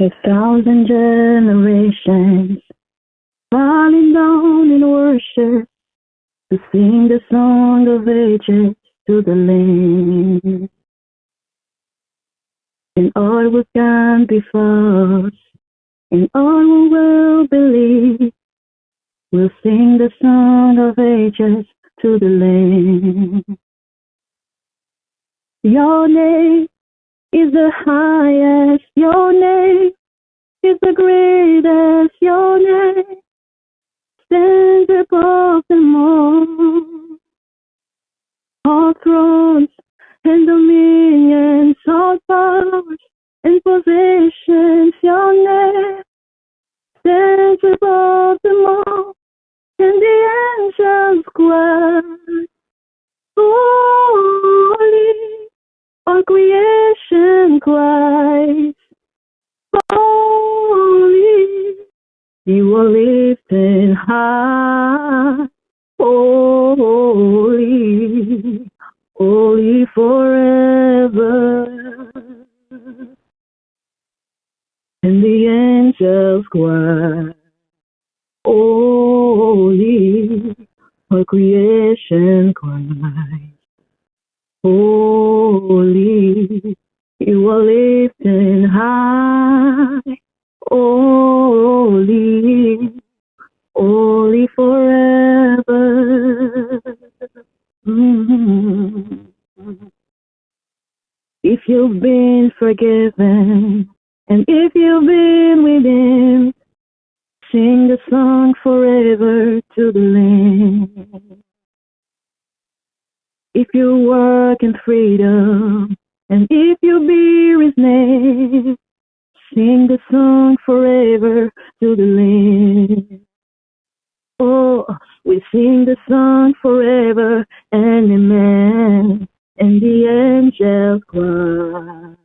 1,000 generations falling down in worship to sing the song of ages to the Lamb. And all who stand before us, and all who will believe, will sing the song of ages to the Lamb. Your name is the highest, your name is the greatest, your name stands above them all. All thrones and dominions, all powers and positions, your name stands above them all. And the angels cry, holy, all creation cries, holy, you are lifted high, holy, holy forever. And the angels cry, holy, all creation cries, holy, you are lifted high, holy, holy forever. If you've been forgiven, and if you've been within, sing the song forever to the Lamb. If you walk in freedom, and if you bear His name, sing the song forever to the Lamb. Oh, we sing the song forever and amen, and the angels cry,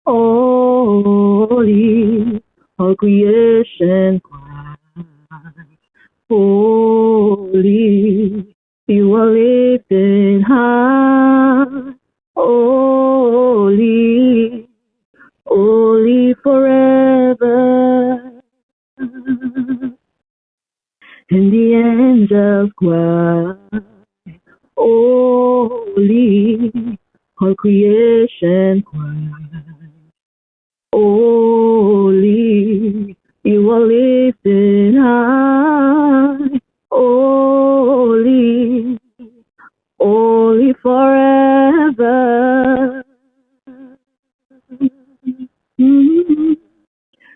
holy, all creation cries, holy, you are lifted high, holy, holy forever. And the angels cry, holy, all creation cries, holy, you are lifted high, holy, holy forever.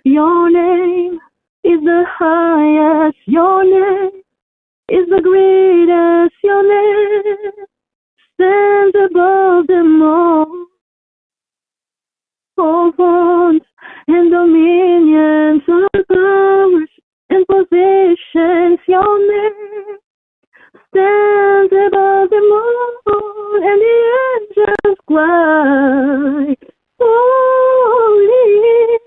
Your name is the highest, your name is the greatest, your name stands above them all. All thrones and dominions, all powers and positions, your name stands above them all. And the angels cry, holy,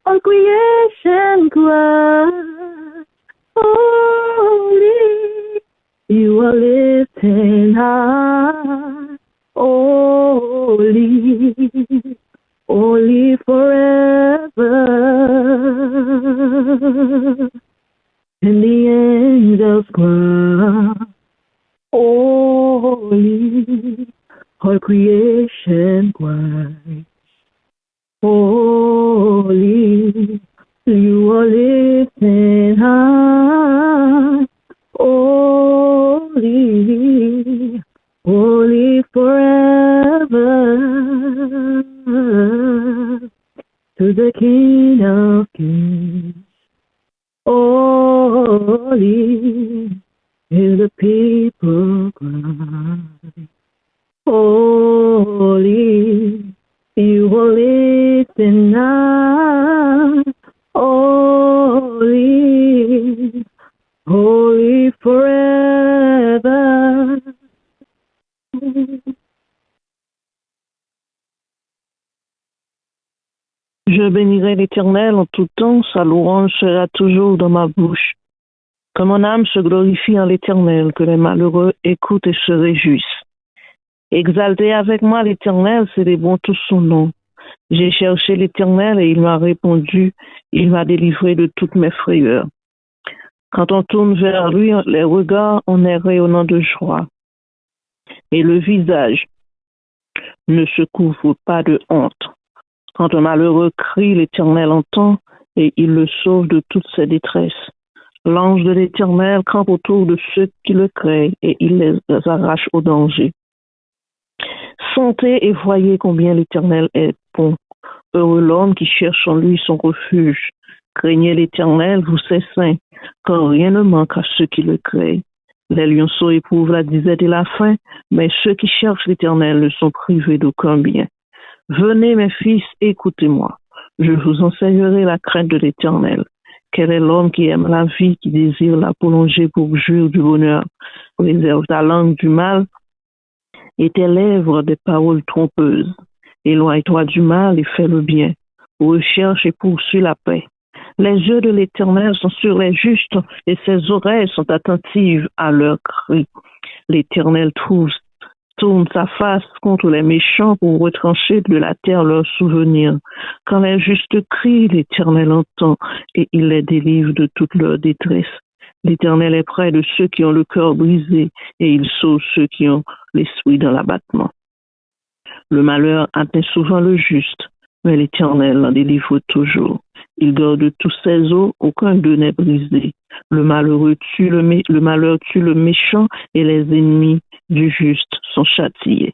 all creation cries, holy, you are lifted high, holy, holy forever. And the angels cry, holy, all creation cries, holy, you are lifted high, holy, holy forever. To the King of Kings, holy, is the people cry, holy, you are lifted high, holy, holy forever. Je bénirai l'Éternel en tout temps, sa louange sera toujours dans ma bouche. Que mon âme se glorifie en l'Éternel, que les malheureux écoutent et se réjouissent. Exaltez avec moi l'Éternel, célébrons tous son nom. J'ai cherché l'Éternel et il m'a répondu, il m'a délivré de toutes mes frayeurs. Quand on tourne vers lui, les regards en est rayonnant de joie et le visage ne se couvre pas de honte. Quand un malheureux crie, l'Éternel entend et il le sauve de toutes ses détresses. L'ange de l'Éternel campe autour de ceux qui le craignent et il les arrache au danger. Sentez et voyez combien l'Éternel est bon. Heureux l'homme qui cherche en lui son refuge. Craignez l'Éternel, vous ses saints, car rien ne manque à ceux qui le craignent. Les lionceaux éprouvent la disette et la faim, mais ceux qui cherchent l'Éternel ne sont privés d'aucun bien. Venez, mes fils, écoutez-moi. Je vous enseignerai la crainte de l'Éternel. Quel est l'homme qui aime la vie, qui désire la prolonger pour jouir du bonheur? Réserve ta langue du mal et tes lèvres des paroles trompeuses. Éloigne-toi du mal et fais le bien. Recherche et poursuis la paix. Les yeux de l'Éternel sont sur les justes et ses oreilles sont attentives à leurs cris. L'Éternel tourne sa face contre les méchants pour retrancher de la terre leurs souvenirs. Quand les justes crient, l'Éternel entend et il les délivre de toute leur détresse. L'Éternel est près de ceux qui ont le cœur brisé et il sauve ceux qui ont l'esprit dans l'abattement. Le malheur atteint souvent le juste, mais l'Éternel l'en délivre toujours. Il garde tous ses os, aucun d'eux n'est brisé. Le malheur tue le méchant et les ennemis du juste sont châtiés.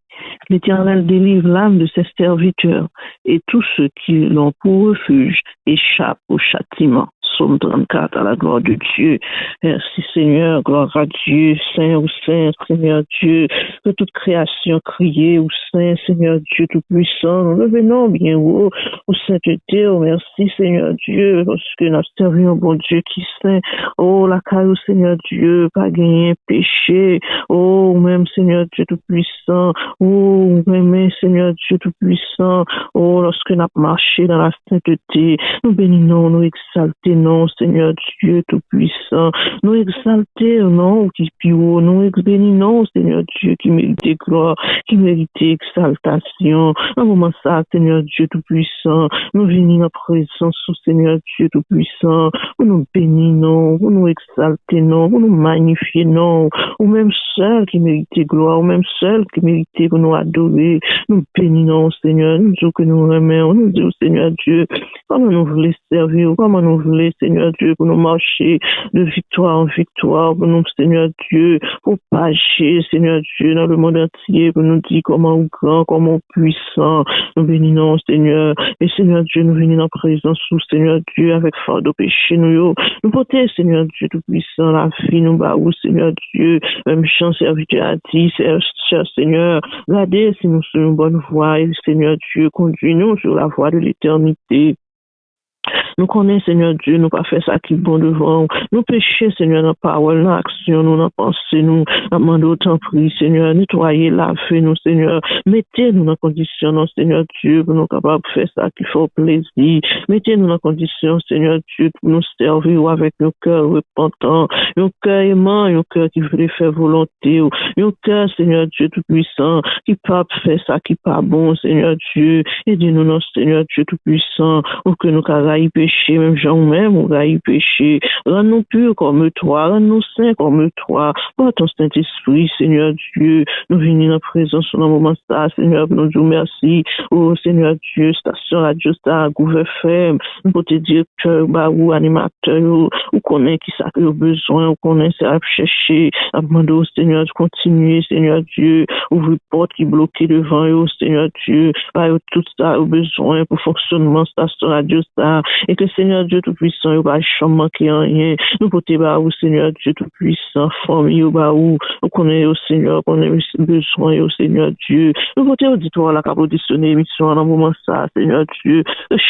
L'Éternel délivre l'âme de ses serviteurs et tous ceux qui l'ont pour refuge échappent au châtiment. Psaume 34, à la gloire de Dieu. Merci Seigneur, gloire à Dieu, Saint ou Saint, Seigneur Dieu, que toute création criée ou Saint, Seigneur Dieu Tout-Puissant, nous revenons bien haut, au sainteté, oh merci Seigneur Dieu, parce que nous servons un bon Dieu qui saint, oh la caille Seigneur Dieu, pas gagner péché, oh même Seigneur Dieu Tout-Puissant, oh même Seigneur Dieu Tout-Puissant, oh lorsque nous avons marché dans la sainteté, nous bénissons, nous exaltons, non, Seigneur Dieu Tout-Puissant, nous exalter, non, qui plus haut, nous bénissons, Seigneur Dieu, qui mérite gloire, qui mérite exaltation. En moment ça, Seigneur Dieu Tout-Puissant, nous venons en présence, Seigneur Dieu Tout-Puissant, pour nous bénir, non, pour nous exalter, non, pour nous magnifier, non, ou même seul qui mérite gloire, ou même seul qui mérite pour nous adorer, nous bénissons, Seigneur, nous disons que nous remercions, nous disons, Seigneur Dieu, comment nous voulons servir, comment nous voulons, Seigneur Dieu, pour nous marcher de victoire en victoire, pour nous, Seigneur Dieu, pour passer, Seigneur Dieu, dans le monde entier, pour nous dire comment grand, comment puissant, nous bénissons, Seigneur, et Seigneur Dieu, nous venons en présence sous Seigneur Dieu, avec fardeau péché, nous portons, Seigneur Dieu, tout puissant, la vie, nous baou, Seigneur Dieu, même chant serviteur à ti, cher Seigneur, regardez si nous sommes une bonne voie, et Seigneur Dieu, conduis-nous sur la voie de l'éternité. Nous connaissons, Seigneur Dieu, nous pas fait ça qui est bon devant. Nous péchons, Seigneur, dans parole, dans action, nous dans pensée, nous demandons autant prix, Seigneur, nettoyez, lavez nous, Seigneur. Mettez-nous dans condition, non, Seigneur Dieu, pour nous capables de faire ça qui fait plaisir. Mettez-nous dans condition, Seigneur Dieu, pour nous servir avec nos cœurs repentants, nos cœurs aimants, nos cœurs qui veulent faire volonté, nos cœurs, Seigneur Dieu, tout-puissant, qui pas faire ça qui pas bon, Seigneur Dieu. Aidez-nous, non, Seigneur Dieu, tout-puissant, pour que nous y péché, même Jean-même, on va y pécher. Rends-nous purs comme toi, rends-nous saints comme toi. Par ton Saint-Esprit, Seigneur Dieu, nous venons en présence dans le moment ça, Seigneur, nous disons merci. Oh, Seigneur Dieu, station radio, ça, Gouvernement FM, nous pour te dire que, ou animateur, ou connaît qui ça que le besoin, ou connaît ça à chercher, à demander, Seigneur, de continuer, Seigneur Dieu, ouvre porte qui bloquée devant eux, Seigneur Dieu, tout ça au besoin pour fonctionnement, station radio, ça, et que Seigneur Dieu Tout-Puissant, il va jamais manquer rien. Nous portons au Seigneur Dieu Tout-Puissant, famille au baou, nous connaissons au Seigneur, qu'on a besoin au Seigneur Dieu. Nous portons auditoire la auditionner émission en un moment ça, Seigneur Dieu.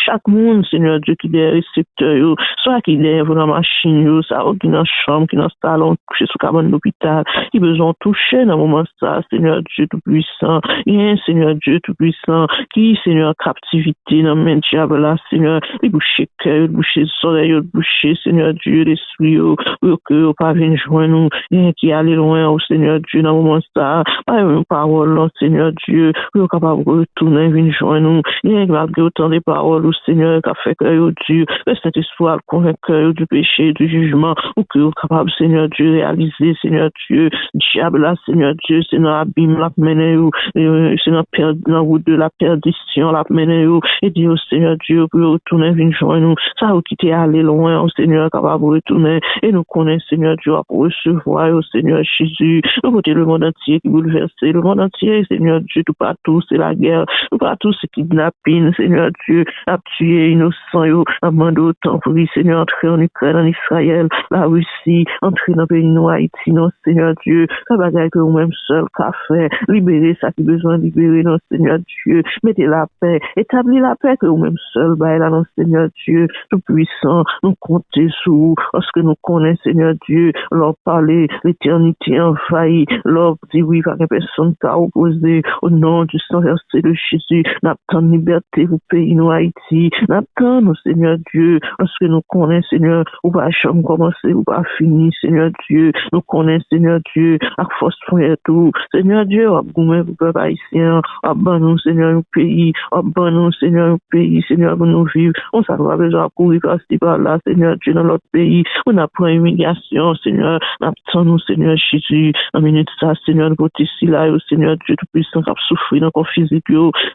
Chaque monde, Seigneur Dieu, qui est récepteur, soit qui est dans la machine, ça, qui est dans la chambre, qui est dans le salon, couché sous cabane d'hôpital, qui a besoin de toucher dans un moment ça, Seigneur Dieu Tout-Puissant. Il y a un Seigneur Dieu Tout-Puissant, qui, Seigneur, captivité dans le diable là, Seigneur, les boucher cœur bouché, soleil bouché, Seigneur Dieu, l'esprit, pour que pas venir joindre nous, qui allait loin, au Seigneur Dieu, dans le moment ça, pas une parole, Seigneur Dieu, pour capable de retourner, venir joindre nous, malgré autant de paroles, au Seigneur, qui a fait cœur Dieu, le Saint-Esprit a convaincu du péché, du jugement, ou que capable, Seigneur Dieu, réaliser, Seigneur Dieu, diable là, Seigneur Dieu, c'est dans l'abîme, la mené, c'est dans la route de la perdition, la mené, et Dieu, Seigneur Dieu, pour retourner, venir joindre nous, ça, ou qui t'est allé loin, au Seigneur, capable de retourner, et nous connaissons, Seigneur Dieu, pour recevoir, au Seigneur Jésus, nous côté le monde entier qui bouleversé, le monde entier, Seigneur Dieu, tout partout, c'est la guerre, tout partout, c'est kidnapping, Seigneur Dieu, a tué innocent, a demandé autant pour lui, Seigneur, entrer en Ukraine, en Israël, la Russie, entrer dans le pays nous, Haïti, non, Seigneur Dieu, ça bagaille que nous-mêmes seuls, qu'a fait, libérer ça qui besoin de libérer, non, Seigneur Dieu, mettez la paix, établir la paix que nous-mêmes seuls, bah, là, non, Seigneur Dieu, tout puissant, nous compter sur vous, parce que nous connaissons, Seigneur Dieu, leur parler, l'éternité envahie, leur dit oui, par personne qui a opposé au nom du sang versé de Jésus, n'attend liberté pour pays nous Haïti, n'attend nous, Seigneur Dieu, parce que nous connaissons, Seigneur, ou pas jamais commencer, ou pas finir, Seigneur Dieu, nous connaissons, Seigneur Dieu, à force de tout, Seigneur Dieu, vous peuple haïtien, abandonnons, Seigneur, le pays, abandonnons, Seigneur, le pays, Seigneur, pour nous vivre, on s'en va besoin de courir par là, Seigneur Dieu, dans notre pays, on a pris humiliation, Seigneur, n'attend nous, Seigneur Jésus, en minute ça, Seigneur, nous côté ici là, Seigneur Dieu, tout puissant, qui a souffert dans le corps physique,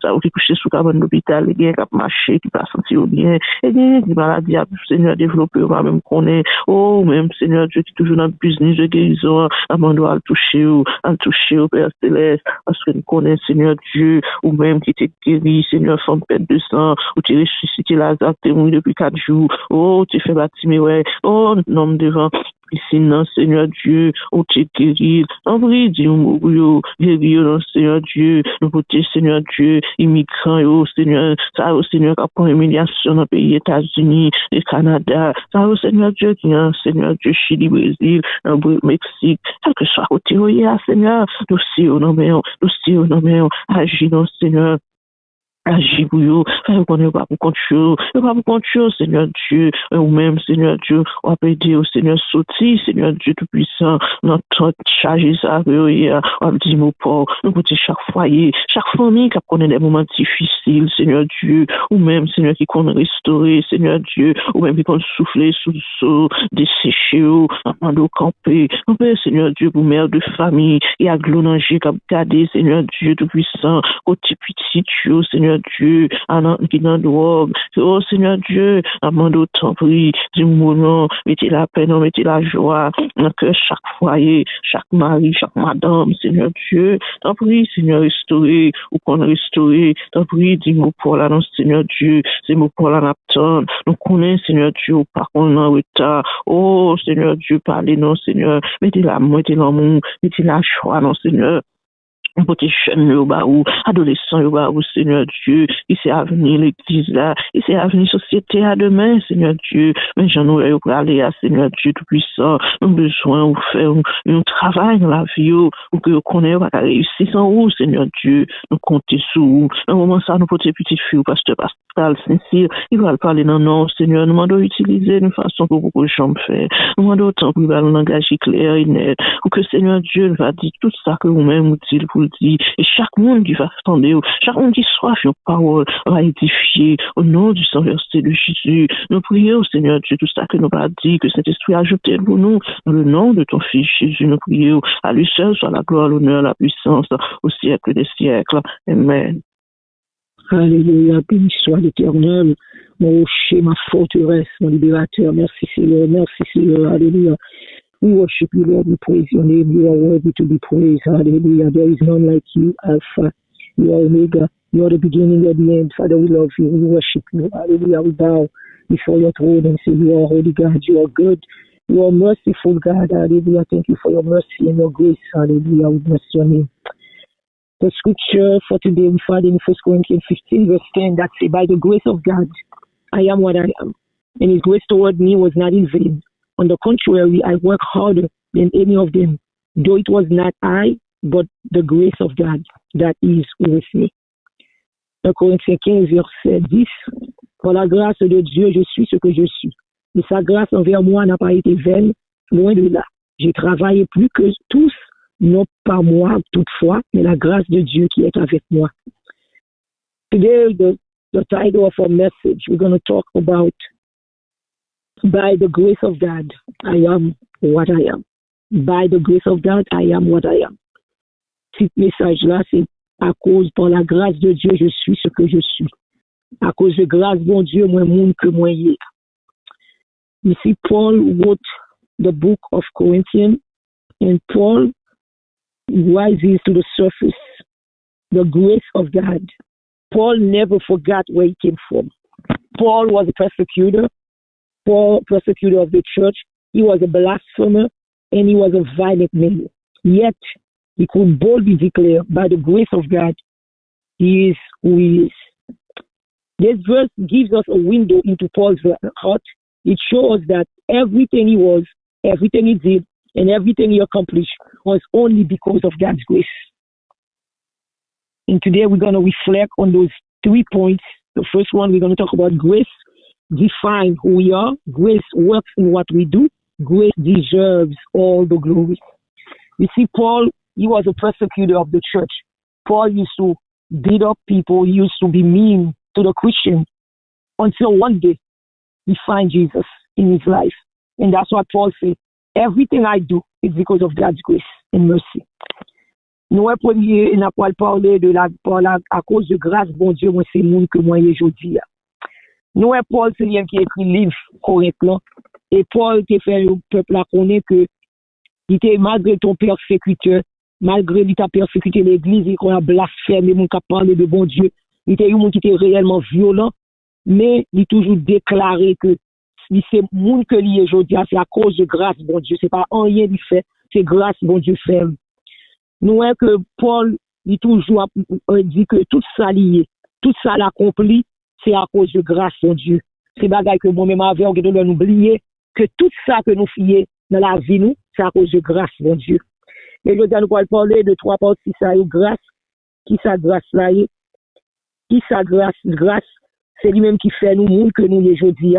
ça a qui couché sous cabane d'hôpital, qui a marché, qui pas senti bien, et bien, des maladies, Seigneur, développé, on va même connaître, oh, même, Seigneur Dieu, qui est toujours dans le business de guérison, amando à le toucher, au Père Céleste, parce que nous connaissons, Seigneur Dieu, ou même qui t'est guéri, Seigneur, femme perte de sang, ou tu ressuscité Lazare, t'es mort depuis 4 jours, oh, tu fais bâtiment, ouais, oh, nom devant, ici, non, Seigneur Dieu, où tu es guéri, en vrai, dis-nous, guéri, non, Seigneur Dieu, nous côté, Seigneur Dieu, immigrants, oh, Seigneur, ça, oh, Seigneur, qui a pris humiliation dans le pays États-Unis, le Canada, ça, oh, Seigneur Dieu, qui est, Seigneur Dieu, Chili, Brésil, Mexique, quel que soit côté, oh, Seigneur, nous, si, oh, non, mais, agis, non, Seigneur, agis pour vous, faire qu'on pas pour compte chose, pas pour compte chose, Seigneur Dieu, ou même, Seigneur Dieu, on va aider au Seigneur sorti, Seigneur Dieu Tout-Puissant, notre charge ça, on va dire, mon pauvre, nous côté chaque foyer, chaque famille qui connaît des moments difficiles, Seigneur Dieu, ou même, Seigneur, qui compte restaurer, Seigneur Dieu, ou même qui compte souffler sous le seau, dessécher, apprendre camper, Seigneur Dieu, pour mère de famille, et à glonanger, comme garder, Seigneur Dieu Tout-Puissant, côté petit, Seigneur Dieu, qui dans drogue, oh Seigneur Dieu, amende autant pris, dis-moi non, mettez la paix, non, mettez la joie, dans que chaque foyer, chaque mari, chaque madame, Seigneur Dieu, t'en prie, Seigneur, restaurer, ou qu'on restaurer, t'en prie, dis-moi pour la non, Seigneur Dieu, c'est moi pour la napton, nous connaissons, Seigneur Dieu, par contre, en retard, oh Seigneur Dieu, parlez, non, Seigneur, mettez l'amour, mettez la joie, non, Seigneur, Petit jeune ou adolescent ou Seigneur Dieu, il s'est avenir l'église là, il s'est avenir société à demain, Seigneur Dieu, mais j'en aurais eu aller à Seigneur Dieu Tout-Puissant, nous besoin de faire un travail dans la vie, ou que vous connaissez pas réussir sans vous, Seigneur Dieu, nous comptons sur vous. À un moment ça, nous petite fille, pasteur Pascal, sincère, il va parler dans non, Seigneur, nous demandons utiliser une façon pour beaucoup de gens faire, nous demandons autant pour un langage clair et net, ou que Seigneur Dieu va dire tout ça que vous-même vous dites pour dit, et chaque monde qui va s'entendre, chaque monde qui soit sur parole va édifier au nom du sang versé de Jésus. Nous prions, Seigneur Dieu, tout ça que nous pas dit, que cet esprit a ajouté pour nous, dans le nom de ton Fils Jésus, nous prions. À lui seul soit la gloire, l'honneur, la puissance, au siècle des siècles. Amen. Alléluia, béni soit l'Éternel, mon rocher, ma forteresse, mon libérateur. Merci Seigneur, alléluia. We worship you, Lord. We praise your name. You are worthy to be praised. Hallelujah. There is none like you, Alpha. You are Omega. You are the beginning and the end. Father, we love you. We worship you. Hallelujah. We bow before your throne and say, you are holy God. You are good. You are merciful God. Hallelujah. Thank you for your mercy and your grace. Hallelujah. We bless your name. The scripture for today we find in 1 Corinthians 15 verse 10 that say, by the grace of God, I am what I am. And his grace toward me was not in vain. On the contrary, I work harder than any of them, though it was not I, but the grace of God that is with me. 1 Corinthiens 15, verset 10, Par la grâce de Dieu, je suis ce que je suis. Et sa grâce envers moi n'a pas été vaine, loin de là. J'ai travaillé plus que tous, non pas moi toutefois, mais la grâce de Dieu qui est avec moi. Today, the title of our message, we're going to talk about, by the grace of God, I am what I am. By the grace of God, I am what I am. Ce message-là, c'est à cause, par la grâce de Dieu, je suis ce que je suis. À cause de grâce, bon Dieu, moins monde que moi y est. You see, Paul wrote the book of Corinthians, and Paul rises to the surface, the grace of God. Paul never forgot where he came from. Paul was a persecutor, persecutor of the church. He was a blasphemer, and he was a violent man. Yet, he could boldly declare, by the grace of God, he is who he is. This verse gives us a window into Paul's heart. It shows that everything he was, everything he did, and everything he accomplished was only because of God's grace. And today we're going to reflect on those 3 points. The first one, we're going to talk about grace defines who we are. Grace works in what we do. Grace deserves all the glory. You see, Paul, he was a persecutor of the church. Paul used to beat up people. He used to be mean to the Christians until one day he find Jesus in his life. And that's what Paul said. Everything I do is because of God's grace and mercy. Nous, premier, on n'a pas parlé de à cause de grâce, bon Dieu, moi, c'est monde que moi, aujourd'hui. Nous, Paul, c'est lui qui écrit le livre correctement. Et Paul, qui fait le peuple à connaître que, il était, malgré ton persécuteur, malgré lui, t'a persécuté l'église, il a blasphémé, mon qui a parlé de bon Dieu. Il était un monde qui était réellement violent, mais il a toujours déclaré que c'est monde que lui aujourd'hui, c'est à cause de grâce, bon Dieu. C'est pas rien lui fait, c'est grâce, bon Dieu fait. Nous voyons que Paul, il toujours dit que tout ça lié, tout ça l'accompli, c'est à cause de grâce, bon Dieu. C'est bagaille que moi-même avec, on doit nous oublier que tout ça que nous faisons dans la vie, nous, c'est à cause de grâce, bon Dieu. Et je dois nous parler de 3 parties, ça y est, grâce, qui sa grâce là est, qui sa grâce, c'est lui-même qui fait nous, monde que nous, aujourd'hui,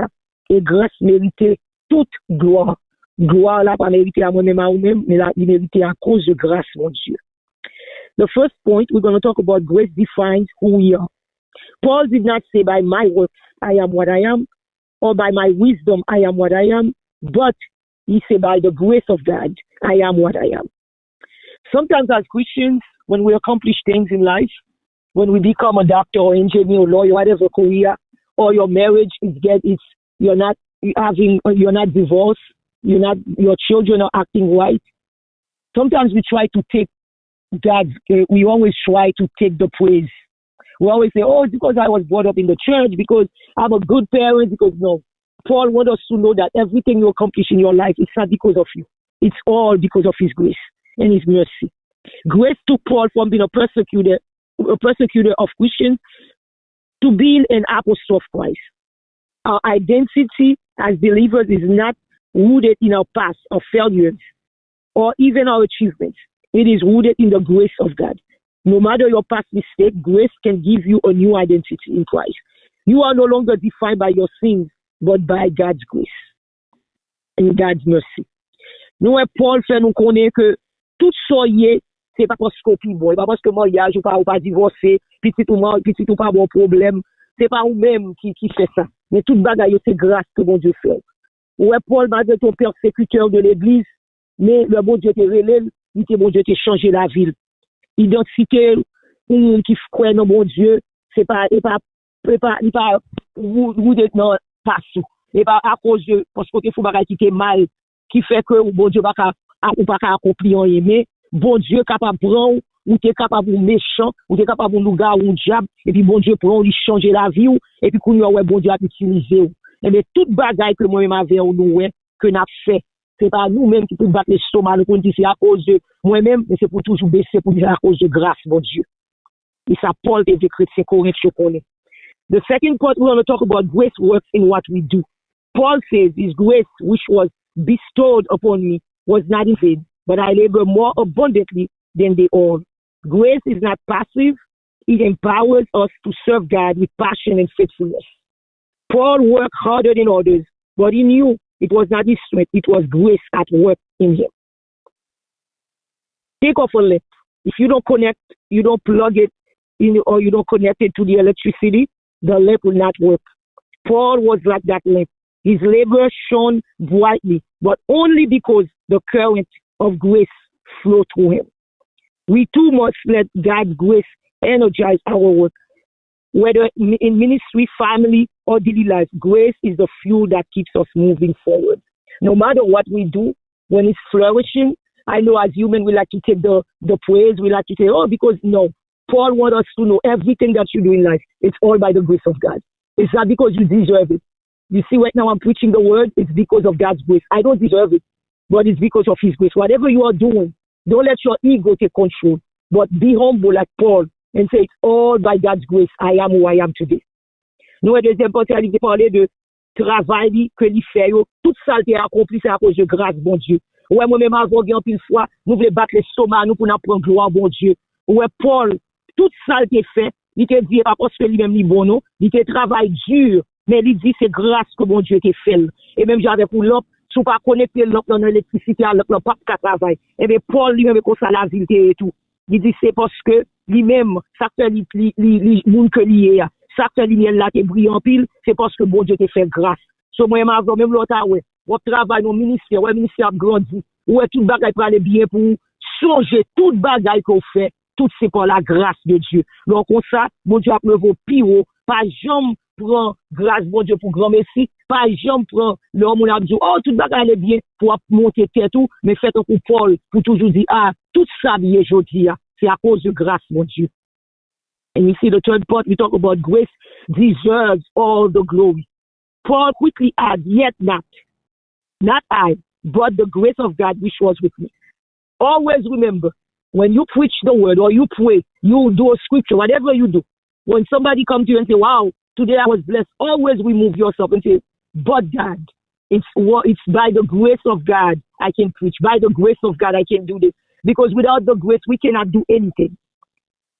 et grâce mérite toute gloire. Gloire là, pas mérité à moi-même, à vous-même, mais là, il mérite à cause de grâce, mon Dieu. The first point, we're going to talk about grace defines who we are. Paul did not say by my works, I am what I am, or by my wisdom, I am what I am, but he said by the grace of God, I am what I am. Sometimes as Christians, when we accomplish things in life, when we become a doctor or engineer or lawyer, whatever career, or your marriage you're not divorced, your children are acting right. Sometimes we try to take we always try to take the praise. We always say, oh, it's because I was brought up in the church, because I'm a good parent, because no. Paul wants us to know that everything you accomplish in your life, it's not because of you. It's all because of his grace and his mercy. Grace took Paul from being a persecutor of Christians to being an apostle of Christ. Our identity as believers is not rooted in our past or failures or even our achievements. It is rooted in the grace of God. No matter your past mistake, grace can give you a new identity in Christ. You are no longer defined by your sins, but by God's grace and God's mercy. Nous, Paul fait nous connaître que tout ça y est, c'est pas parce qu'on est bon, c'est pas parce que mariage ou pas divorcé, petit ou pas bon problème, c'est pas vous-même qui fait ça. Mais toute bagaille, c'est grâce que bon Dieu fait. Ouais, Paul, malgré ton persécuteur de l'église, mais le bon Dieu te relève, il te bon Dieu te changé la ville. Identité, qui croit dans bon Dieu, c'est pas, vous êtes non, pas sous. Et pas à cause de, parce que faut pas qui mal, qui fait que bon Dieu pas accomplir rien, mais bon Dieu capable de prendre, ou t'es capable de méchant, ou t'es capable de nous garder un diable, et puis bon Dieu prend, lui changer la vie, et puis qu'on ouais, bon Dieu a utilisé. Et bien, toute bagaille que moi-même avait nous, que n'a fait, c'est pas nous-mêmes qui pouvons battre l'estomac, nous dit c'est à cause de moi-même, mais c'est pour toujours baisser, pour dire à cause de grâce, bon Dieu. Et ça, Paul est des chrétiens corrects, je connais. The second part, we're going to talk about grace works in what we do. Paul says, his grace, which was bestowed upon me, was not in vain, but I labor more abundantly than they all. Grace is not passive. It empowers us to serve God with passion and faithfulness. Paul worked harder than others, but he knew it was not his strength, it was grace at work in him. Take off a lamp. If you don't connect, you don't plug it in, or you don't connect it to the electricity, the lamp will not work. Paul was like that lamp. His labor shone brightly, but only because the current of grace flowed through him. We too must let God's grace energize our work. Whether in ministry, family, or daily life, grace is the fuel that keeps us moving forward. No matter what we do, when it's flourishing, I know as humans we like to take the praise, we like to say, oh, because no. Paul wants us to know everything that you do in life, it's all by the grace of God. It's not because you deserve it. You see, right now I'm preaching the word, it's because of God's grace. I don't deserve it, but it's because of his grace. Whatever you are doing, don't let your ego take control, but be humble like Paul and say, it's all by God's grace, I am who I am today. Nous, deuxième partie, il a parlé de travail que l'il fait, tout ça a été accompli, c'est à cause de grâce, bon Dieu. Ouais, moi-même, avant, une fois, nous voulons battre l'estomac, nous, pour nous prendre gloire, bon Dieu. Ouais, Paul, tout ça a été fait, il te dit, parce que lui-même, il est bon, non? Il te travaille dur, mais il dit, c'est grâce que bon Dieu t'a fait. Et même, j'avais pour l'autre, si vous pas connecter l'autre dans l'électricité, l'autre pas de travail. Et bien, Paul, lui-même, comme ça, la ville et tout. Il dit, c'est parce que lui-même, ça fait monde que lié, ça fait lui là qui brille en pile, c'est parce que bon Dieu t'a fait grâce. So, moi, même l'autre, ouais, on travaille dans le ministère, ouais, le ministère a grandi, ouais, tout bagaille pour aller bien pour changer, tout bagaille qu'on fait, tout c'est par la grâce de Dieu. Donc, comme ça, bon Dieu a vos pire, pas jamais prend grâce, bon Dieu, pour grand merci, pas jamais prend l'homme, on a dit, oh, tout bagaille est bien pour monter tête tout, mais faites un coup Paul, pour toujours dire, ah, tout ça, bien, aujourd'hui, c'est à cause de grâce, mon Dieu. And you see the third part, we talk about grace deserves all the glory. Paul quickly adds, yet not I, but the grace of God which was with me. Always remember, when you preach the word or you pray, you do a scripture, whatever you do, when somebody comes to you and say, wow, today I was blessed, always remove yourself and say, but God, it's by the grace of God I can preach. By the grace of God I can do this. Because without the grace, we cannot do anything.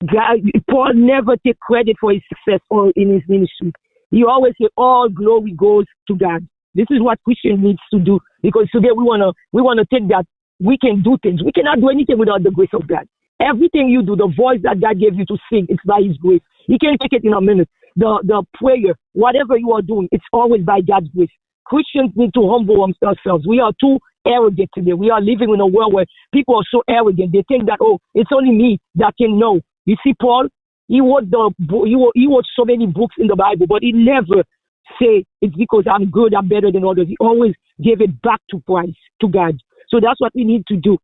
God, Paul never take credit for his success or in his ministry. He always say all glory goes to God. This is what Christian needs to do, because today we wanna think that we can do things. We cannot do anything without the grace of God. Everything you do, the voice that God gave you to sing, it's by his grace. He can't take it in a minute. The prayer, whatever you are doing, it's always by God's grace. Christians need to humble themselves. We are too arrogant today. We are living in a world where people are so arrogant. They think that, oh, it's only me that can know. You see, Paul, he wrote so many books in the Bible, but he never say it's because I'm good, I'm better than others. He always gave it back to Christ, to God. So that's what we need to do.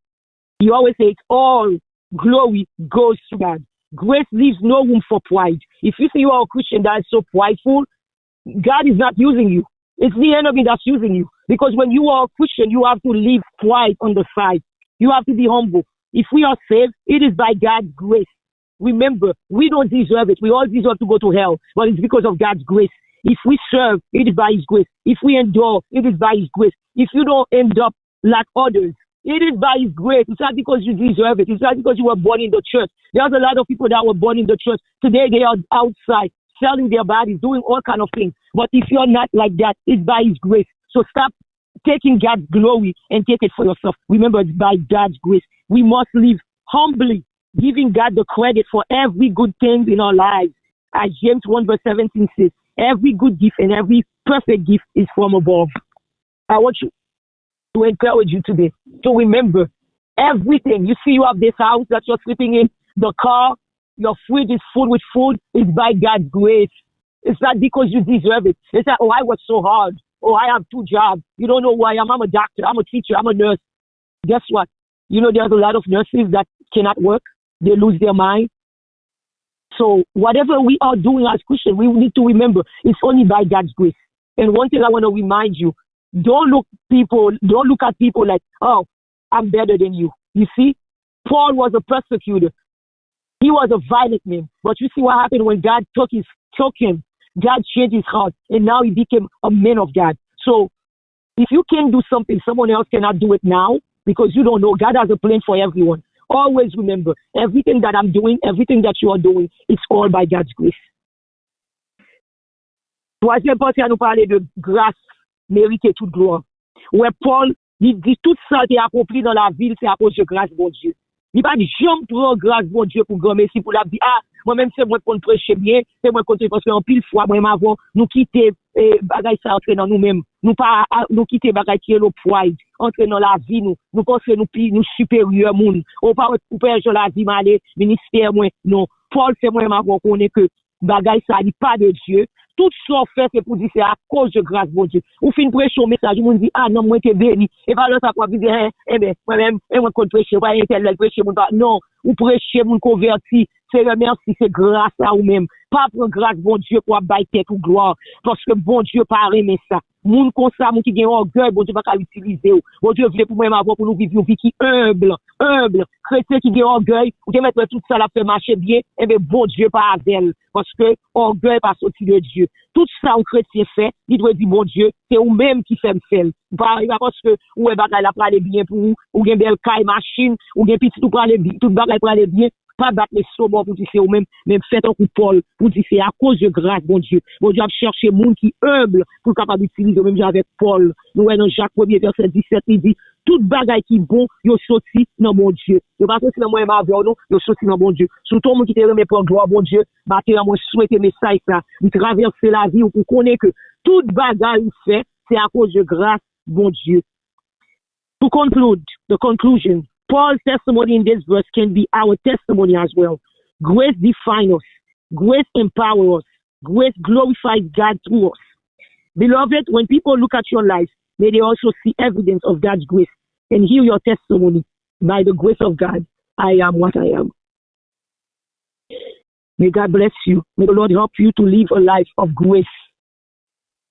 He always says all glory goes to God. Grace leaves no room for pride. If you say you are a Christian that is so prideful, God is not using you. It's the enemy that's using you. Because when you are a Christian, you have to leave pride on the side. You have to be humble. If we are saved, it is by God's grace. Remember, we don't deserve it. We all deserve to go to hell, but it's because of God's grace. If we serve, it is by his grace. If we endure, it is by his grace. If you don't end up like others, it is by his grace. It's not because you deserve it. It's not because you were born in the church. There's a lot of people that were born in the church. Today they are outside selling their bodies, doing all kind of things. But if you're not like that, it's by his grace. So stop taking God's glory and take it for yourself. Remember, it's by God's grace. We must live humbly, giving God the credit for every good thing in our lives. As James 1 verse 17 says, every good gift and every perfect gift is from above. I want you to encourage you today to remember everything. You see, you have this house that you're sleeping in, the car, your fridge is full with food. It's by God's grace. It's not because you deserve it. It's not, oh, I work so hard. Oh, I have 2 jobs. You don't know who I am. I'm a doctor. I'm a teacher. I'm a nurse. Guess what? You know, there's a lot of nurses that cannot work. They lose their mind. So whatever we are doing as Christians, we need to remember it's only by God's grace. And one thing I want to remind you, don't look at people like, oh, I'm better than you. You see, Paul was a persecutor. He was a violent man. But you see what happened when God took him. God changed his heart, and now he became a man of God. So if you can do something, someone else cannot do it now because you don't know. God has a plan for everyone. Always remember, everything that I'm doing, everything that you are doing, it's all by God's grace. Troisième partie, à nous parler de grâce, mériter toute gloire. Ouais, Paul, il dit tout ça qui est accompli dans la ville, c'est à cause de grâce, bon Dieu. Il pas dit, j'aime prendre grâce, bon Dieu, pour grand merci, pour la vie. Ah, moi-même, c'est moi qu'on prêche bien, c'est moi qu'on parce qu'en pile fois, moi, avant, nous quitter, bagaille ça entrer dans nous-mêmes. Nous pas, nous quitter bagaille qui est le poids, entrer dans la vie, nous pensons nous supérieurs, moun. On pas, pour père, la vie, m'aller, ministère, moi, non. Paul, c'est moi, avant qu'on est que, bagaille ça dit pas de Dieu. Tout ça fait, c'est pour dire, c'est à cause de grâce, bon Dieu. Ou fin prêcher au message, on dit, ah non, moi, t'es béni. Et pas l'autre, quoi, dire, ben, moi-même, moi, qu'on prêche, pas intellectuel, prêcher, non, ou prêcher, mon converti, c'est remercie, c'est grâce à vous-même. Pas pour grâce, bon Dieu, pour abailler tête ou gloire. Parce que bon Dieu, pas aimer ça. Moun comme ça, moun qui gagne orgueil, bon Dieu, pas qu'à l'utiliser. Bon Dieu, voulait pour moi avoir pour nous vivre une vie qui humble. Chrétien qui gagne orgueil, ou qui mettre tout ça, la fait marcher bien, eh bien, bon Dieu, pas avec elle. Parce que orgueil pas sorti de Dieu. Tout ça, un chrétien fait, il doit dire, bon Dieu, c'est vous-même qui fait me faire. Pas parce que, ou est bagaille la parler bien pour vous, ou gagne belle caille machine, ou gagne petit tout parler bien, tout bagaille parler bien. Pas battre les saumons pour dire c'est vous-même, même faites un coup Paul pour dire c'est à cause de grâce, bon Dieu. Bon Dieu a cherché monde qui humble pour capable d'utiliser même avec Paul. Nous dans Jacques 1er verset 17, il dit toute bagaille qui bon, yo sorti dans mon Dieu. Yo pas sorti dans moi ma vie non, yo sorti dans bon Dieu. Surtout monde qui te remet pour gloire bon Dieu, matin moi souhaiter message ça, il traverser la vie pour connaître que toute bagaille fait, c'est à cause de grâce, bon Dieu. To conclude, the conclusion, Paul's testimony in this verse can be our testimony as well. Grace defines us. Grace empowers us. Grace glorifies God through us. Beloved, when people look at your life, may they also see evidence of God's grace and hear your testimony. By the grace of God, I am what I am. May God bless you. May the Lord help you to live a life of grace,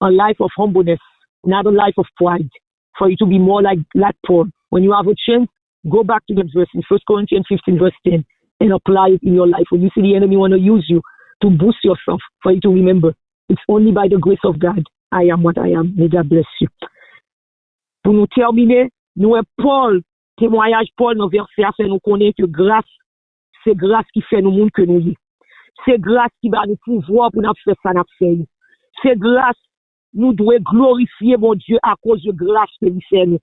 a life of humbleness, not a life of pride, for you to be more like Paul. When you have a chance, go back to that verse in 1 Corinthians 15, verse 10, and apply it in your life. When you see the enemy want to use you to boost yourself, for you to remember, it's only by the grace of God, I am what I am. May God bless you. Pour nous terminer, nous Paul, témoignage Paul dans verset à faire nous connaître que grâce, c'est grâce qui fait nous monde que nous y. C'est grâce qui va nous pouvoir pour nous faire ça, nous faire. C'est grâce, nous devons glorifier mon Dieu à cause de grâce que nous fait nous.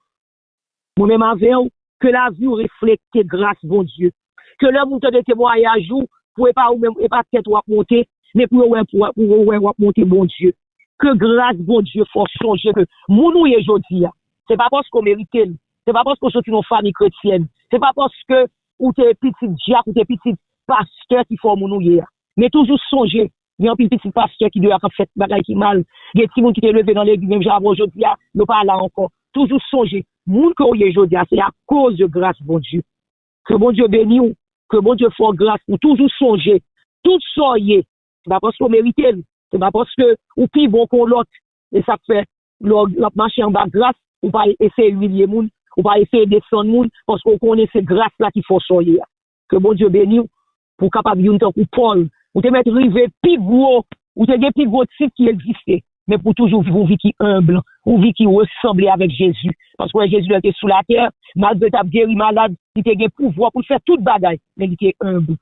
Moi-même avec vous, que la vie reflète grâce, bon Dieu. Que le monde de témoignage, vous pouvez pas ou même pas peut-être monter, mais pour monter, bon Dieu. Que grâce, bon Dieu, faut changer. Que nous y aujourd'hui, c'est pas parce qu'on mérite, c'est pas parce qu'on sortit dans famille chrétienne, c'est pas parce que ou t'es petit diacre ou t'es petit pasteur qui faut nous y. Mais toujours songer. Il y a un petit pasteur qui doit faire fait bagaille qui mal. Il y a des gens qui t'est levé dans l'église, même aujourd'hui, nous pas là encore. Toujours songer. Moun que y aujourd'hui, c'est à cause de grâce, bon Dieu. Que bon Dieu bénisse, que bon Dieu fasse grâce pour toujours songer. Tout soyez. C'est pas parce qu'on mérite, c'est pas parce que ou plus bon qu'on l'autre. Et ça fait, l'autre marché en bas grâce, ou pas essayer d'humilier moun, ou pas essayer de descendre moun, parce qu'on connaît cette grâce là qu'il faut soyer. Que bon Dieu bénisse, pour capable de pour Paul, ou te mettre rivé plus gros, ou te gagner plus gros titre qui existait. Mais pour toujours vivre une vie qui humble, une vie qui ressemble avec Jésus. Parce que Jésus était sous la terre, malgré ta guéri malade, il était le pouvoir pour faire toute bagaille, mais il était humble.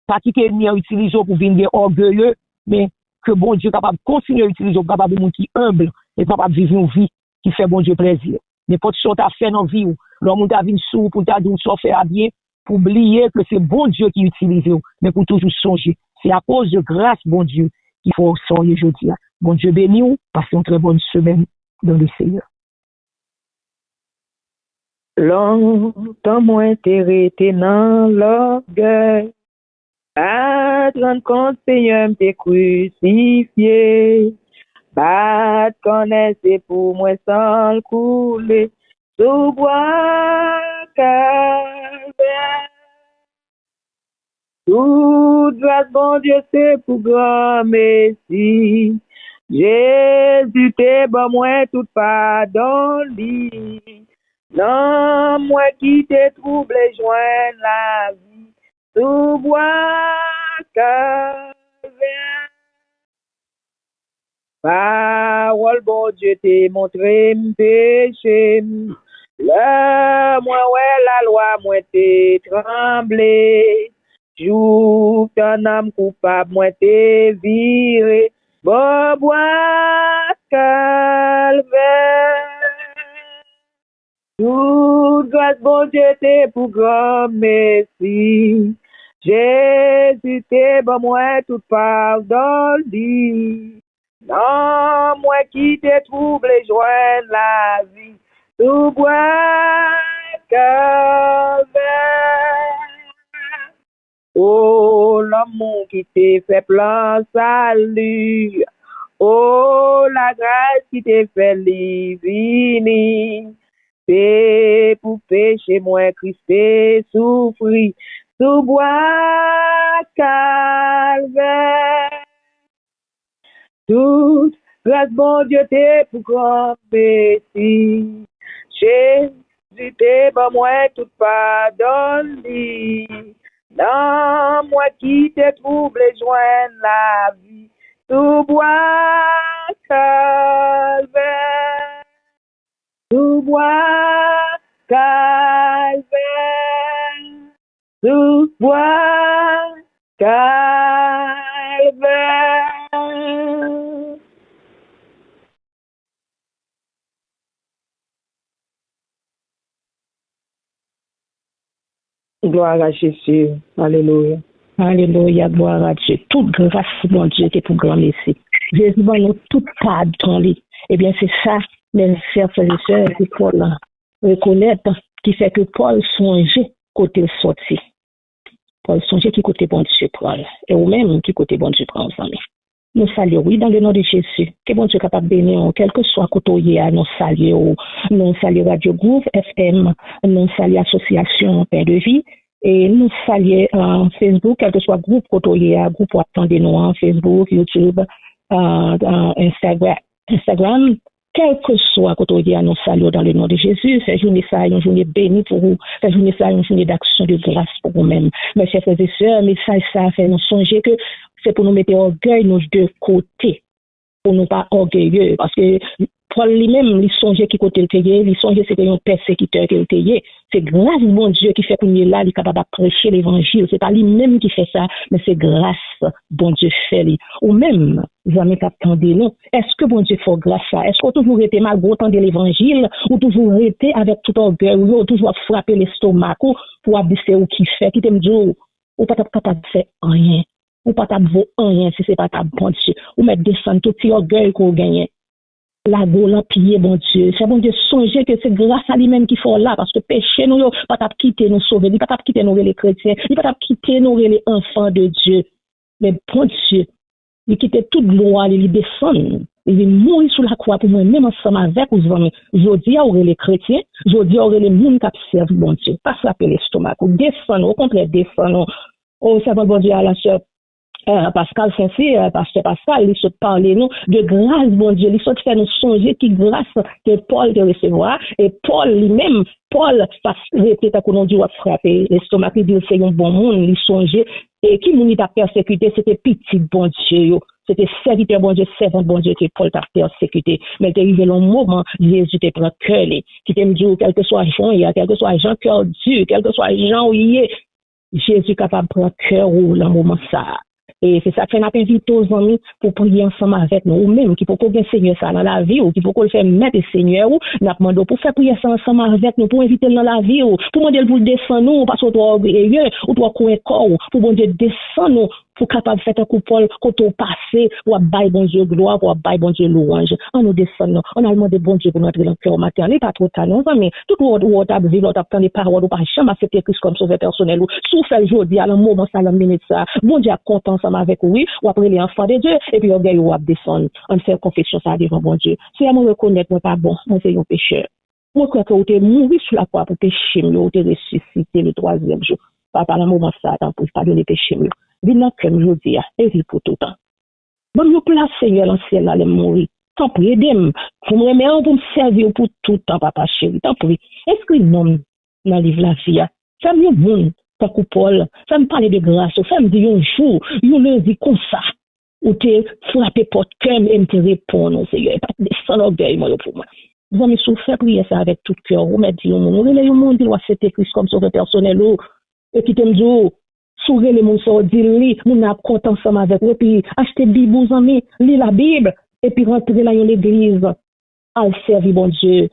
Pas qu'il était ni utilisé pour venir orgueilleux, mais que bon Dieu est capable de continuer à utiliser, capable de monde qui humble, et capable de vivre une vie qui fait bon Dieu plaisir. N'importe ce que tu as fait dans la vie, l'homme t'a vu sous, pour t'a dit ça faire bien, pour oublier que c'est bon Dieu qui utilise, mais pour toujours songer. C'est à cause de grâce, bon Dieu, qu'il faut songer aujourd'hui. Bon Dieu béni ou, passez une très bonne semaine dans le Seigneur. Longtemps moins t'es dans l'orgueil, à te rendre compte, Seigneur, t'es crucifié, pas te connaître, c'est pour moi sans le couler, sous bois calvaire. Toute grâce, bon Dieu, c'est pour grand merci. Jésus t'es bon, moi tout pardon lui. Non, moi qui t'ai troublé, joindre la vie. Sous bois calvaire. Parole, bon Dieu, t'es montré m'péché. Le moi, ouais, la loi, moi t'es tremblé. Joue ton âme coupable, moi t'es viré. Bon bois Toute grâce, bon Dieu, t'es pour grand merci. Jésus, t'es bon, moi, tout pardon, dit. Non, moi qui t'ai troublé, joindre la vie. Tout bois, calvaire. Oh, l'amour qui t'est fait plein salut. Oh, la grâce qui t'est fait divine. C'est pour pécher, moi, Christ est souffri. Sous bois, calvaire. Toute grâce, bon Dieu, t'es pour grand merci. Jésus, t'es bon, moi, tout pardonne. Non, moi qui t'ai troublé, joindre la vie. Sous bois, calvaire. Sous bois, calvaire. Sous bois, calvaire. Gloire à Jésus. Alléluia. Alléluia, gloire à Dieu. Toute grâce, mon Dieu, t'es pour grand merci. Jésus, nous tout pardon. Eh bien, c'est ça, mes chers frères et sœurs, que Paul reconnaître, qui fait que Paul songeait côté sorti. Paul songeait qui côté bon Dieu prend. Et ou même qui côté bon Dieu prend ensemble. Nous saluons, oui, dans le nom de Jésus. Que bon Dieu capable de bénir, quel que soit côté à nous saluons, nous saluons Radio Groupe FM, nous saluons Association Pain de Vie. Et nous saluons Facebook, quel que soit groupe côté à groupe attendez nous en Facebook, YouTube, Instagram, quel que soit côté à nous saluons dans le nom de Jésus. Cette journée ça une journée bénie pour vous. Cette journée ça une journée d'action de grâce pour vous-même. Mes chers frères et sœurs, message ça fait nous songer que c'est pour nous mettre orgueil nos deux côtés, pour nous pas orgueilleux, parce que Paul lui-même, il songeait qui côté le payé, il songeait c'était un persécuteur qui le payé. C'est grâce bon Dieu qui fait qu'on est là, il est capable de prêcher l'évangile. C'est pas lui-même qui fait ça, mais c'est grâce bon Dieu fait lui. Ou même, jamais qu'attendez nous. Est-ce que bon Dieu fait grâce à ça? Est-ce qu'on toujours été malgré autant de l'évangile, ou toujours été avec tout orgueil, ou toujours frapper l'estomac, pour abuser ou qui fait, qui t'aime dire, ou pas capable de faire rien. Ou pas ta vaut rien si c'est pas ta bon Dieu. Ou mettre descendre tout petit orgueil qu'on gagne. La gola piller bon Dieu. C'est bon Dieu songer que c'est grâce à lui-même qu'il faut là parce que péché nous pas t'a quitter nous sauver, il pas t'a quitter nous les chrétiens, il pas t'a quitter nous les enfants de Dieu. Mais bon Dieu, il quitte toute gloire, il descend. Il est mourir sur la croix pour moi même ensemble avec vous amis. Je dis à les chrétiens, je dis à les monde qui servent bon Dieu. Pas frapper l'estomac, descend au contraire descend. Oh ça va bon Dieu à la sœur Pascal Saint-Cyr, Pasteur Pascal, il se parlait nous de grâce, bon Dieu, il se fait nous songer qui grâce que Paul de recevoir, et Paul lui-même, Paul, répète à qu'on dit frapper l'estomac, il dit c'est un bon monde, il songeait, et qui nous t'a persécuté, c'était petit bon Dieu, c'était serviteur bon Dieu, servant bon Dieu que Paul t'a persécuté, mais t'es arrivé un moment, Jésus te prend cœur, qui t'aime dire, quel que soit Jean, quel que soit Jean cœur Dieu, quel que soit Jean, Jésus capable de prendre cœur ou dans le moment ça. Et c'est ça que nous invitons aux amis pour prier ensemble avec nous, ou même qui peut bien Seigneur ça dans la vie, ou qui peut le faire mettre Seigneur, ou nous demandons pour faire prier ça ensemble avec nous, pour inviter dans la vie, ou pour demander pour descendre nous, parce qu'on doit orgueilleux, ou doit courir corps, pour demander descendre nous, pour capable faire un coup Paul, quand on passe, pour bailler bon Dieu gloire, pour bailler bon Dieu louange. On nous descend, on a demandé bon Dieu pour nous entrer dans le cœur matin, n'est pas trop tard, non, mais tout le monde où on a vécu, on a entendu des paroles, ou pas jamais accepter Christ comme sauveur personnel, ou souffle aujourd'hui, à un moment, ça, la minute, ça, bon Dieu a content ensemble avec oui, ou après les enfants de Dieu, et puis on gagne ou descendre, on fait confession ça devant bon Dieu. Si à moi reconnaître, moi pas bon, moi c'est un pécheur. Moi crois que vous êtes mort sur la croix pour pécher, vous êtes ressuscité le troisième jour. Par le moment ça, pour pardonner péché. Viens comme je dis, et vie pour tout le temps. Bon, nous place Seigneur dans le ciel, là, les mourir. Tant pis, aidez-moi. Vous me remettez pour me servir pour tout le temps, papa chéri. Tant pis. Inscris-nous dans le livre la vie. Ça me bon, tant que Paul. Ça me parle de grâce. Ça me dit un jour, un lundi comme ça. Ou t'es frappé pour le cœur et me répondre, Seigneur. Pas de sans orgueil, moi, pour moi. Vous avez souffert prier ça avec tout le cœur. Vous me dites, vous relèvez le monde, il doit accepter Christ comme sauveur personnel. Et qui t'aime dire, sourire les gens sont dit, nous avons content ensemble avec vous, puis acheter Bible, vous amis, lire la Bible, et puis rentrer dans l'église, à servir bon Dieu.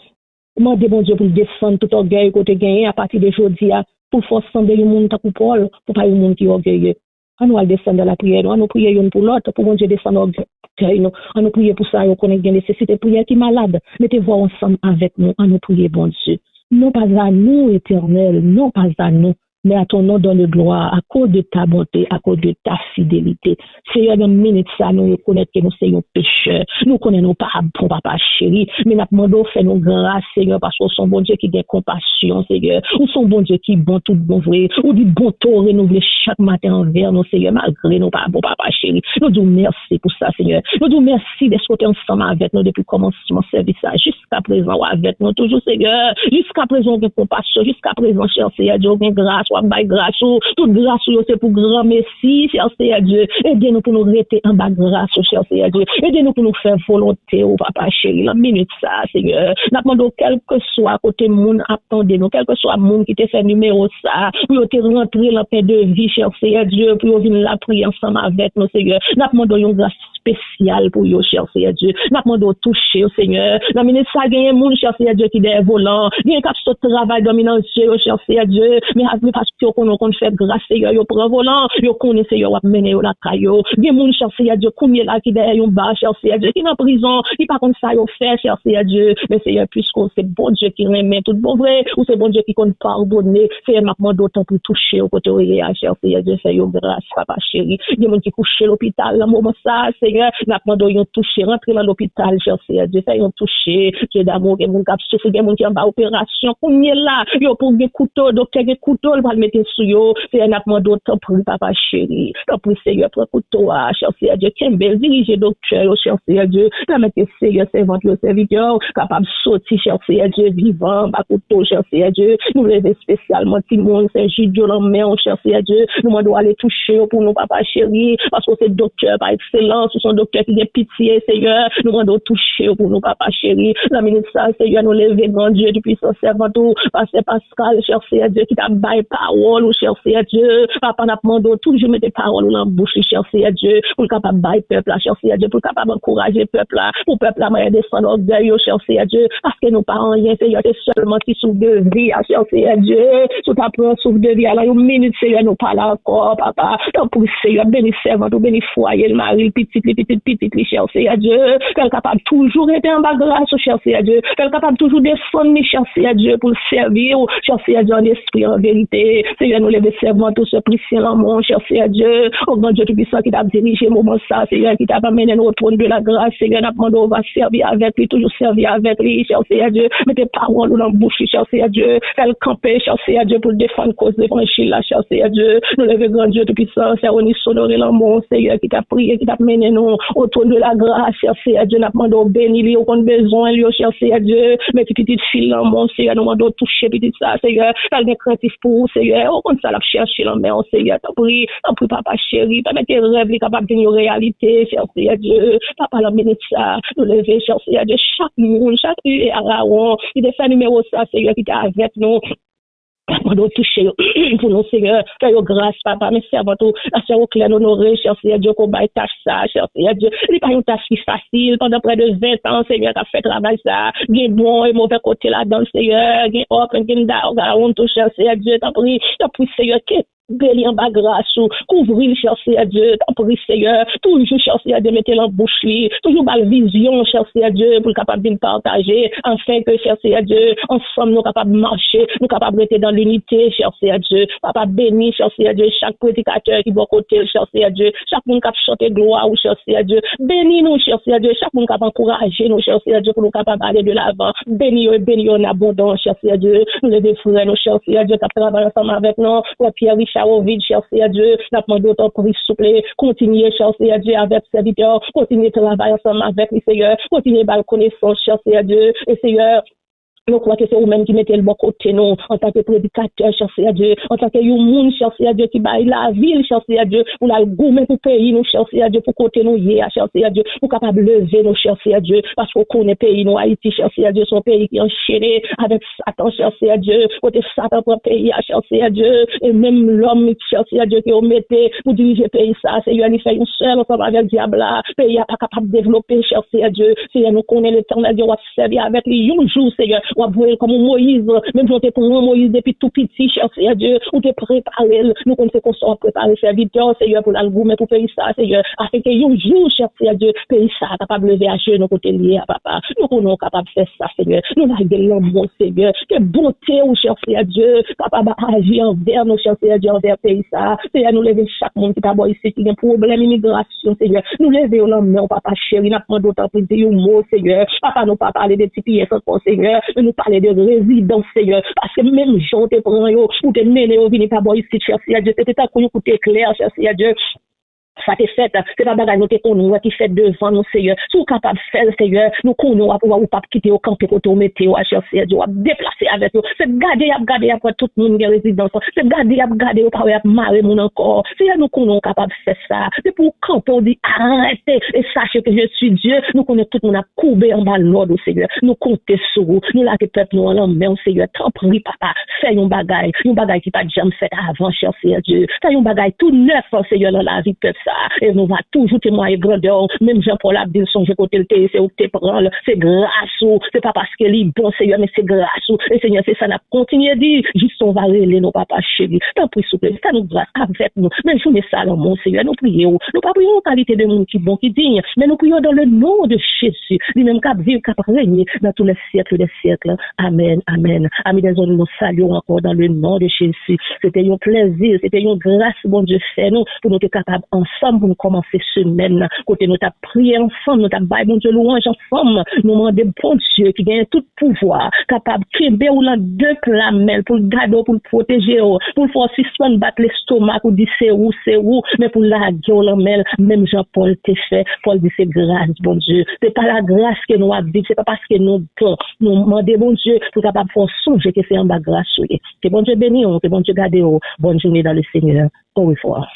Demandez bon Dieu pour descendre tout orgueil côté gagné à partir de aujourd'hui pour forcer le monde ta pour Paul pour pas le monde qui orgueilleux. On nous descendre dans la prière, on nous prier une pour l'autre pour bon Dieu descendre orgueil. On nous prier pour ça, on connaît bien nécessité prière qui malade. Mettez-vous ensemble avec nous, on nous prier bon Dieu. Non pas à nous, Éternel, non pas à nous, mais à ton nom donne gloire, à cause de ta bonté, à cause de ta fidélité. Seigneur, dans une minute, ça, nous reconnaissons que nous sommes pécheurs. Nous connaissons pas bon papa chéri, mais nous demandons faire nos grâces, Seigneur, parce que son bon Dieu qui a compassion, Seigneur. Ou son bon Dieu qui est bon, tout bon vrai. Ou dit bon taux renouvelé chaque matin envers nous, Seigneur, malgré nous pas bon papa chéri. Nous disons merci pour ça, Seigneur. Nous disons merci d'être ensemble avec nous depuis le commencement de service, jusqu'à présent, avec nous, toujours, Seigneur. Jusqu'à présent, de compassion, jusqu'à présent, cher Seigneur, Dieu, grâce, by grâce, toute grâce, c'est pour grand merci, cher Seigneur Dieu. Aidez-nous pour nous rester en bas grâce, cher Seigneur Dieu. Aidez-nous pour nous faire volonté, au papa chéri, la minute ça, Seigneur. Nous demandons, quel que soit côté monde, attendez-nous, quel que soit monde qui te fait numéro ça, pour te rentrer dans la paix de vie, cher Seigneur Dieu, pour venir la prier ensemble avec nous, Seigneur. Nous demandons une grâce spéciale pour vous, cher Seigneur Dieu. Nous demandons toucher, Seigneur. La minute ça, il y a un monde, cher Seigneur Dieu, qui est volant. Il y a un cap de travail dominant, cher Seigneur Dieu. Mais parce que qu'on fait grâce, Seigneur, yo prend volant, yo connaît, Seigneur, ou mener la caillou. Il y a un monde, cher Seigneur Dieu, qui est là, qui est derrière un bar, cher Seigneur Dieu, qui est en prison, qui pas comme ça, yo fait, cher Seigneur Dieu. Mais Seigneur, puisque c'est bon Dieu qui remet tout bon vrai, ou c'est bon Dieu qui compte pardonner, Seigneur, m'a demandé autant pour toucher au côté cher Seigneur Dieu, fait yo grâce, papa chéri. Il y a un monde qui couche à l'hôpital, là, moment ça, Seigneur, m'a demandé yon toucher, rentrer dans l'hôpital, cher Seigneur Dieu, fait yon toucher, Dieu d'amour, il y a un monde qui souffre, il y a un monde qui en bas opération, qu'on y est là, yo pour des couteaux, docteur, des couteaux, va le mettre sur yo, Seigneur, n'a demandé autant pour papa chéri, tant pour Seigneur, pour couteau, cher Seigneur Dieu, qui est bel, diriger docteur, cher Seigneur Dieu, permettre Seigneur, servant, le serviteur, capable de sortir, cher Seigneur Dieu, vivant, bas couteau, cher Seigneur Dieu, nous levons spécialement Timon, Saint-Gilles, l'homme, cher Seigneur Dieu, nous demandons aller toucher pour nous, papa chéri, parce que c'est docteur par excellence, ce sont docteurs qui ont pitié, Seigneur, nous demandons toucher pour nous, papa chéri, la minute ça, Seigneur, nous levons, grand Dieu, depuis son servant, pasteur Pascal, cher Seigneur Dieu, qui t'a baillé parole, cher Seigneur Dieu, papa n'a demandé toujours mettre paroles dans la bouche, cher Seigneur Dieu, pour capable bailler peuple, cher Seigneur Dieu, pour capable encourager peuple, pour peuple, la descendre orgueil, cher Seigneur Dieu, parce que nous pas rien, Seigneur, c'est seulement qui souffre de vie, cher Seigneur Dieu, tout après souffre de vie, alors une minute, Seigneur, nous parle encore, papa, donc pour Seigneur, béni servant, béni foyer, le mari, petit, cher Seigneur Dieu, qu'elle capable toujours être en bas grâce, cher Seigneur Dieu, qu'elle capable toujours descendre, cher Seigneur Dieu, pour servir, cher Seigneur Dieu, en esprit, en vérité, Seigneur, nous les servants, tout ce précieux l'amour, cher Seigneur Dieu, au grand Dieu tout puissant qui t'a dirigé, moment ça, Seigneur, qui t'a amené au trône de la grâce, Seigneur, n'a demandé, on va servir avec lui, toujours servir avec lui, cher Seigneur Dieu, mettez paroles dans la bouche, cher Seigneur Dieu, qu'elle camper, cher Seigneur Dieu, pour défendre cause d'évangile, là, cher Seigneur Dieu, nous les grand Dieu tout puissant, c'est on est honoré l'amour, Seigneur, qui t'a prié, qui t'a mené nous au trône de la grâce, cher Seigneur Dieu, n'a demandé au béni, lui, au compte besoin, lui, cher Seigneur Dieu, mettez petite fille l'amour, Seigneur, nous demandons toucher petite ça, Seigneur, qu'elle est craintif pour, Seigneur, au compte ça, la chercher l'amour, Seigneur, t'en prie, papa chéri, permettez rêve, les capables de réalité, cher Seigneur Dieu, papa la minute ça, nous lever, cher Seigneur Dieu, chaque monde, chaque Araon, il est fait numéro ça, Seigneur, qui t'a avec nous. On doit toucher pour nous, Seigneur. Fais grâce, papa, mais servant tout. La sœur au clair, honoré, cher Seigneur Dieu, qu'on baille tâche ça, cher Seigneur Dieu. Il n'est pas une tâche qui est facile. Pendant près de 20 ans, Seigneur, t'as fait travail ça. Gain bon et mauvais côté là-dedans, Seigneur. Gain up, gain down, on touche, cher Seigneur Dieu. T'as pris, Seigneur, béni en bas grâce, couvrir, cher Seigneur Dieu, t'en prie, Seigneur, toujours, cher Seigneur Dieu, mettez en bouche, toujours belle vision, cher Seigneur Dieu, pour capable de partager, afin que, cher Seigneur Dieu, ensemble, nous capables de marcher, nous capables de rester dans l'unité, cher Seigneur Dieu, papa béni, cher Seigneur Dieu, chaque prédicateur qui va côté, cher Seigneur Dieu, chaque monde qui a chanté gloire, cher Seigneur Dieu, béni nous, cher Seigneur Dieu, chaque monde qui a encouragé nous, cher Seigneur Dieu, pour nous capables d'aller de l'avant, béni en abondance, cher Seigneur Dieu, nous les frères, nos cher Seigneur Dieu, qui travaillent ensemble avec nous, pour Pierre Richard Ovid, cher Seigneur Dieu, nous demandons autant pour souple, continuer, cher Seigneur Dieu, avec serviteurs, continuer de travailler ensemble avec les Seigneur, continuer à connaissance, cher Seigneur Dieu, et Seigneur, nous croyons que c'est vous-même qui mettez le bon côté, nous, en tant que prédicateur, cher Seigneur Dieu, en tant que monde, cher Seigneur Dieu, qui baille la ville, cher Seigneur Dieu, pour la goumer pour pays, nous, cher Seigneur Dieu, pour côté nous, cher Seigneur Dieu, pour capable lever nos cher Seigneur Dieu, parce qu'on connaît pays, nous, Haïti, cher Seigneur Dieu, son pays qui est enchaîné avec Satan, cher Seigneur Dieu, côté Satan pour pays, cher Seigneur Dieu, et même l'homme, cher Seigneur Dieu, qui ont metté pour diriger pays, ça, Seigneur, il fait une seule, ensemble avec le diable, là, pays n'est pas capable de développer, cher Seigneur Dieu, Seigneur, nous connaissons l'éternel Dieu, on va servir avec lui, un jour, Seigneur, ou à comme Moïse, même si on pour Moïse depuis tout petit, cher Seigneur Dieu, ou te préparé, nous connaissons qu'on soit préparé, serviteur, Seigneur, pour l'algoum, pour payer ça, Seigneur, afin que un jour, cher Seigneur Dieu, pays ça, capable de lever à genoux, côté lié à papa. Nous sommes capables de faire ça, Seigneur. Nous avons de l'amour, Seigneur. Que bonté, oh, cher Seigneur Dieu, capable d'agir envers nos chers Seigneur Dieu, envers pays ça. Seigneur, nous lever chaque monde qui t'a ici, qui a un problème d'immigration, Seigneur. Nous lever au lendemain, papa chéri, nous avons d'autant pour dire un mot, Seigneur. Papa, nous pas parler de petits pièces encore, Seigneur, mais nous parler de résidence, Seigneur. Parce que même gens te prennent, ou te mener au venir, pas ici, cher Seigneur Dieu. C'était ta couille pour t'éclairer, cher Seigneur Dieu. Ça t'est fait, c'est pas bagage nous te connaît qui fait devant nous, Seigneur. Si vous capable de faire, Seigneur, nous connaissons ou pas quitter au camp côté au météo, Seigneur Dieu, déplacer avec nous. C'est garder, après tout le monde qui résidence. C'est garder, au pas marrer mon encore. Seigneur, nous connaissons capable de faire ça. C'est pour camper, on dit arrêtez et sachez que je suis Dieu. Nous connaissons tout le monde à couper en bas de l'ordre, Seigneur. Nous comptons sur vous. Nous là que peuple nous en main, Seigneur. Tant pis, papa, fais un bagage qui pas jamais fait avant, cher Seigneur Dieu. Fais un bagage tout neuf, Seigneur, dans la vie peuple ça. Et nous va toujours témoigner grandeur. Même Jean-Paul a dit son côté le c'est où te prendre, c'est grâce ou c'est pas parce que est bon Seigneur, mais c'est grâce ou et Seigneur c'est ça n'a continué à dire juste on va relayer nos papas chéris. Tant pis s'il vous plaît, ça nous grâce avec nous. Même je mets ça dans mon Seigneur, nous prions. Nous pas prions en qualité de monde qui bon qui digne, mais nous prions dans le nom de Jésus. Lui-même qui vivre, qui régner dans tous les siècles des siècles. Amen, amen. Amis des hommes, nous saluons encore dans le nom de Jésus. C'était un plaisir, c'était une grâce, bon Dieu, fait nous pour nous être capables ensemble pour nous commencer semaine. Côté nous t'a prié ensemble, nous t'a baillé bon Dieu louange ensemble. Nous demandons bon Dieu qui gagne tout pouvoir, capable de créer ou dans deux clamelles pour le garder, pour le protéger, pour faire suspendre battre l'estomac ou dire c'est où, mais pour la gueule, même Jean-Paul te fait, Paul dit c'est grâce, bon Dieu. C'est pas la grâce que nous avons dit, c'est pas parce que nous demandons bon Dieu pour capable de faire songer que c'est en bas grâce. Que bon Dieu bénisse, que bon Dieu garde, bonne journée dans le Seigneur. Au revoir.